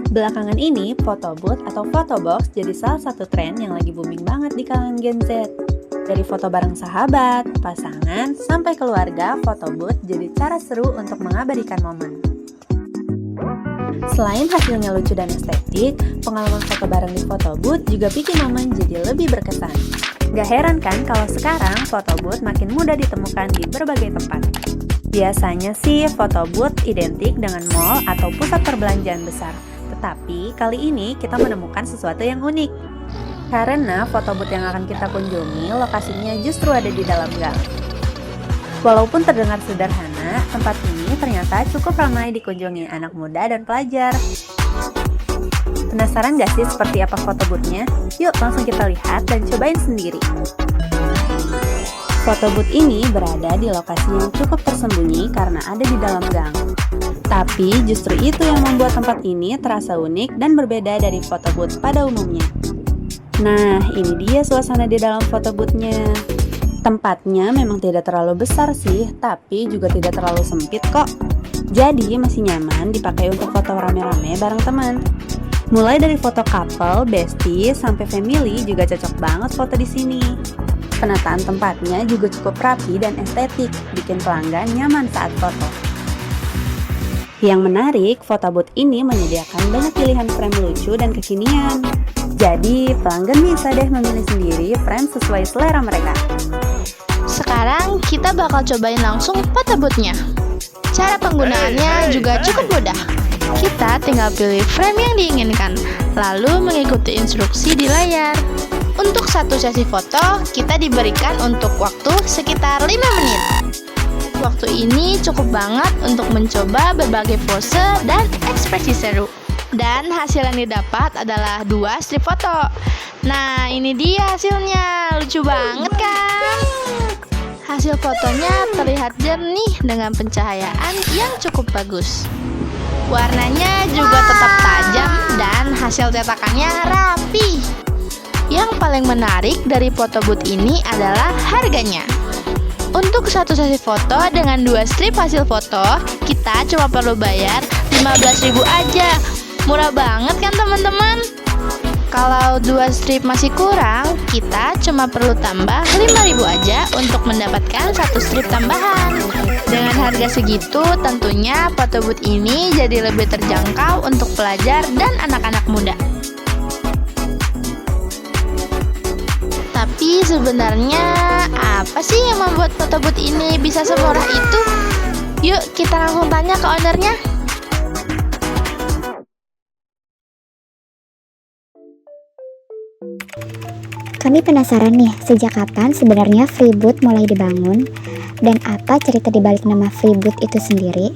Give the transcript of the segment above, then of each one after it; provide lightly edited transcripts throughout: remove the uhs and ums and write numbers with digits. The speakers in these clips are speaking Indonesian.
Belakangan ini, photo booth atau photo box jadi salah satu tren yang lagi booming banget di kalangan Gen Z. Dari foto bareng sahabat, pasangan, sampai keluarga, photo booth jadi cara seru untuk mengabadikan momen. Selain hasilnya lucu dan estetik, pengalaman foto bareng di photo booth juga bikin momen jadi lebih berkesan. Gak heran kan kalau sekarang photo booth makin mudah ditemukan di berbagai tempat. Biasanya sih photo booth identik dengan mall atau pusat perbelanjaan besar. Tetapi kali ini kita menemukan sesuatu yang unik. Karena foto booth yang akan kita kunjungi lokasinya justru ada di dalam gang. Walaupun terdengar sederhana, tempat ini ternyata cukup ramai dikunjungi anak muda dan pelajar. Penasaran gak sih seperti apa foto booth-nya? Yuk langsung kita lihat dan cobain sendiri. Foto booth ini berada di lokasi yang cukup tersembunyi karena ada di dalam gang. Tapi justru itu yang membuat tempat ini terasa unik dan berbeda dari foto booth pada umumnya. Nah, ini dia suasana di dalam foto booth-nya. Tempatnya memang tidak terlalu besar sih, tapi juga tidak terlalu sempit kok. Jadi masih nyaman dipakai untuk foto rame-rame bareng teman. Mulai dari foto couple, bestie, sampai family juga cocok banget foto di sini. Penataan tempatnya juga cukup rapi dan estetik, bikin pelanggan nyaman saat foto. Yang menarik, foto booth ini menyediakan banyak pilihan frame lucu dan kekinian. Jadi, pelanggan bisa deh memilih sendiri frame sesuai selera mereka. Sekarang kita bakal cobain langsung foto booth-nya. Cara penggunaannya juga cukup mudah. Kita tinggal pilih frame yang diinginkan, lalu mengikuti instruksi di layar. Untuk satu sesi foto, kita diberikan untuk waktu sekitar 5 menit. Waktu ini cukup banget untuk mencoba berbagai pose dan ekspresi seru. Dan hasil yang didapat adalah 2 strip foto. Nah, ini dia hasilnya. Lucu banget kan? Hasil fotonya terlihat jernih dengan pencahayaan yang cukup bagus. Warnanya juga tetap tajam dan hasil cetakannya rapi. Yang paling menarik dari foto booth ini adalah harganya. Untuk satu sesi foto dengan 2 strip hasil foto, kita cuma perlu bayar 15.000 aja. Murah banget kan teman-teman? Kalau 2 strip masih kurang, kita cuma perlu tambah 5.000 aja untuk mendapatkan 1 strip tambahan. Dengan harga segitu, tentunya foto booth ini jadi lebih terjangkau untuk pelajar dan anak-anak muda. Tapi sebenarnya apa sih yang membuat foto booth ini bisa semurah itu? Yuk kita langsung tanya ke ownernya. Kami penasaran nih, sejak kapan sebenarnya Freebooth mulai dibangun dan apa cerita dibalik nama Freebooth itu sendiri?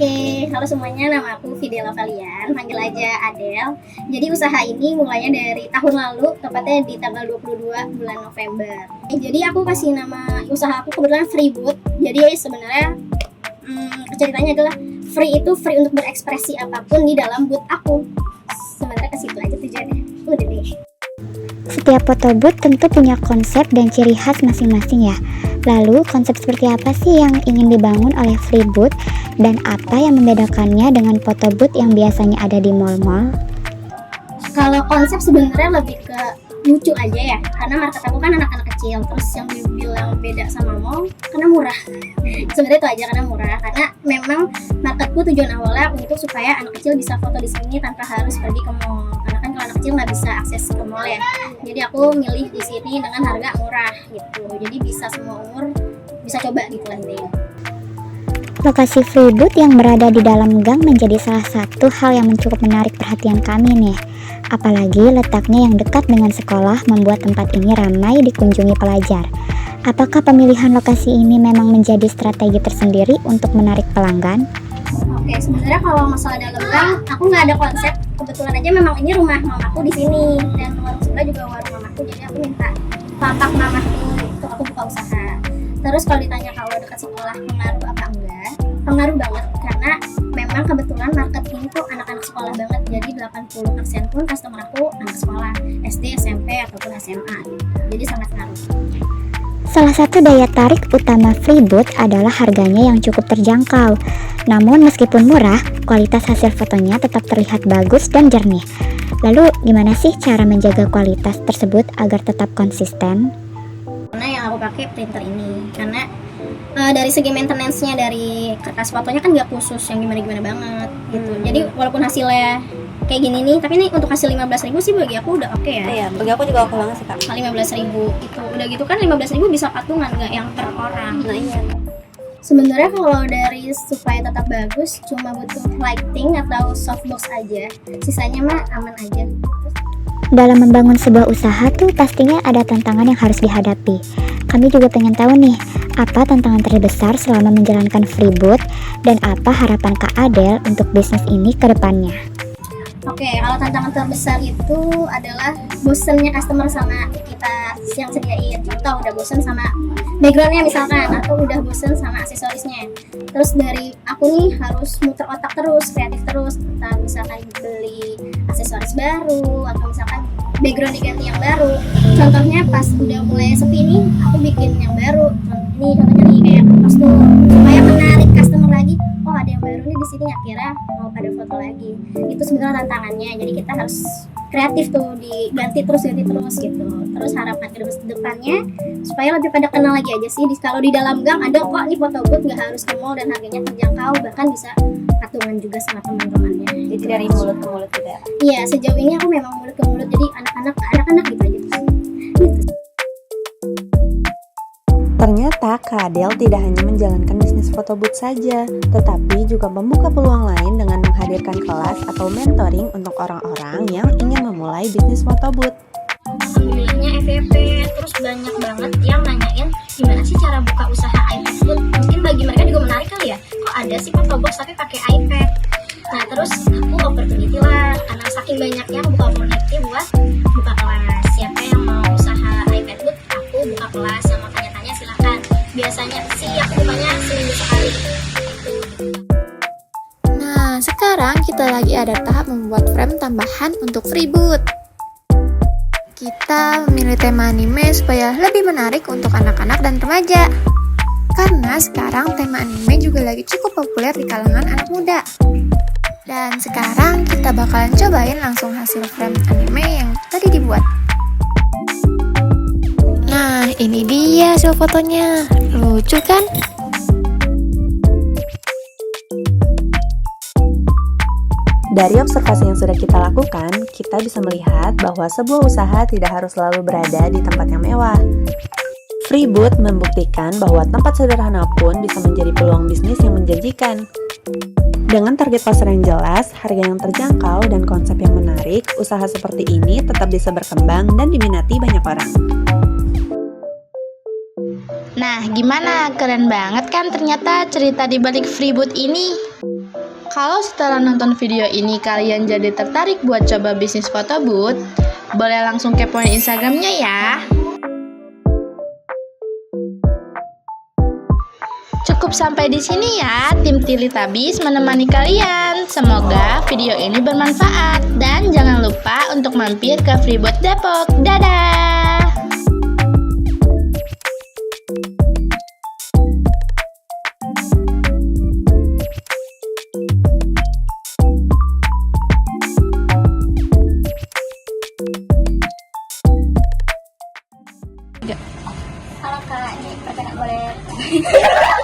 Oke, halo semuanya, nama aku Fidela Valian, panggil aja Adel. Jadi usaha ini mulainya dari tahun lalu, tepatnya di tanggal 22 bulan November. Jadi aku kasih nama usaha aku kebetulan Freebooth. Jadi sebenarnya ceritanya adalah free itu free untuk berekspresi apapun di dalam booth aku. Sebenarnya ke situ aja tujuannya. Udah deh. Setiap foto booth tentu punya konsep dan ciri khas masing-masing ya. Lalu konsep seperti apa sih yang ingin dibangun oleh Freebooth dan apa yang membedakannya dengan foto booth yang biasanya ada di mall-mall? Kalau konsep sebenarnya lebih ke lucu aja ya, karena market aku kan anak-anak kecil. Terus yang dibilang beda sama mall karena murah. Sebenarnya itu aja, karena murah. Karena memang marketku tujuan awalnya untuk supaya anak kecil bisa foto di sini tanpa harus pergi ke mall. Karena kan kalau anak kecil nggak bisa akses ke mall ya. Jadi aku milih di sini dengan harga murah gitu. Jadi bisa semua umur bisa coba gitu lah intinya. Lokasi Freebooth yang berada di dalam gang menjadi salah satu hal yang cukup menarik perhatian kami nih. Apalagi letaknya yang dekat dengan sekolah membuat tempat ini ramai dikunjungi pelajar. Apakah pemilihan lokasi ini memang menjadi strategi tersendiri untuk menarik pelanggan? Oke, sebenarnya kalau masalah dalam gang, aku nggak ada konsep. Kebetulan aja memang ini rumah mamaku di sini dan warung sebelah juga warung mamaku. Jadi aku minta lapak mamaku untuk aku buka usaha. Terus kalau ditanya kalau dekat sekolah pengaruh apa enggak? Pengaruh banget karena memang kebetulan market ini tuh anak-anak sekolah banget. Jadi 80% pun customer aku anak sekolah SD, SMP ataupun SMA gitu. Jadi sangat ngaruh. Salah satu daya tarik utama Freeboot adalah harganya yang cukup terjangkau. Namun meskipun murah, kualitas hasil fotonya tetap terlihat bagus dan jernih. Lalu gimana sih cara menjaga kualitas tersebut agar tetap konsisten? Karena yang aku pakai printer ini, karena dari segi maintenance-nya dari kertas fotonya kan nggak khusus yang gimana-gimana banget gitu. Jadi walaupun hasilnya kayak gini nih, tapi ini untuk hasil 15.000 sih bagi aku udah oke ya. Iya, bagi aku juga oke banget sih, Kak. 15.000 itu udah gitu kan 15.000 bisa patungan, nggak yang per orang. Nah, iya. Sebenarnya kalau dari supaya tetap bagus cuma butuh lighting atau softbox aja, sisanya mah aman aja. Dalam membangun sebuah usaha tuh pastinya ada tantangan yang harus dihadapi. Kami juga pengen tahu nih, apa tantangan terbesar selama menjalankan Freeboot dan apa harapan Kak Adel untuk bisnis ini ke depannya? Oke, kalau tantangan terbesar itu adalah bosennya customer sama kita yang sediain. Contoh, udah bosen sama backgroundnya misalkan, atau udah bosen sama aksesorisnya. Terus dari aku nih harus muter otak terus, kreatif terus, tentang misalkan beli aksesoris baru, atau misalkan background diganti yang baru. Contohnya pas udah mulai sepi nih, aku bikin yang baru. Contohnya nih kayak kostum, supaya menarik customer lagi. Oh, ada yang baru nih di sini, akhirnya mau pada foto lagi. Itu sebenarnya tantangannya. Jadi kita harus kreatif tuh, diganti terus gitu. Terus harapan ke depannya supaya lebih pada kenal lagi aja sih. Kalau di dalam gang ada kok nih foto booth, nggak harus ke mall dan harganya terjangkau, bahkan bisa patungan juga sama teman-temannya. Jadi dari mulut ke mulut gitu ya. Iya, sejauh ini aku memang mulut ke mulut, jadi anak-anak gitu aja. Gitu. Ternyata Kak Adel tidak hanya menjalankan bisnis foto booth saja, tetapi juga membuka peluang lain dengan menghadirkan kelas atau mentoring untuk orang-orang yang ingin memulai bisnis foto booth. Alhamdulillahnya FVP, terus banyak banget yang nanyain gimana sih cara buka usaha iPad booth. Mungkin bagi mereka juga menarik kali ya, kok ada sih foto box tapi pakai iPad. Nah terus aku opportunity lah, karena saking banyaknya aku buka opportunity buat buka kelas. Siapa yang mau usaha iPad booth, aku buka kelas, yang mau tanya-tanya silahkan. Biasanya sih aku bukanya seminggu sekali. Nah, sekarang kita lagi ada tahap membuat frame tambahan untuk Freeboot. Kita memilih tema anime supaya lebih menarik untuk anak-anak dan remaja. Karena sekarang tema anime juga lagi cukup populer di kalangan anak muda. Dan sekarang kita bakalan cobain langsung hasil frame anime yang tadi dibuat. Nah, ini dia hasil fotonya. Lucu kan? Dari observasi yang sudah kita lakukan, kita bisa melihat bahwa sebuah usaha tidak harus selalu berada di tempat yang mewah. Freeboot membuktikan bahwa tempat sederhana pun bisa menjadi peluang bisnis yang menjanjikan. Dengan target pasar yang jelas, harga yang terjangkau, dan konsep yang menarik, usaha seperti ini tetap bisa berkembang dan diminati banyak orang. Nah, gimana? Keren banget kan ternyata cerita di balik Freeboot ini? Kalau setelah nonton video ini kalian jadi tertarik buat coba bisnis foto booth, boleh langsung kepoin Instagramnya ya. Cukup sampai di sini ya, tim Teletubbies menemani kalian. Semoga video ini bermanfaat dan jangan lupa untuk mampir ke Freeboot Depok. Dadah! Halo Kak, ini pertanyaan boleh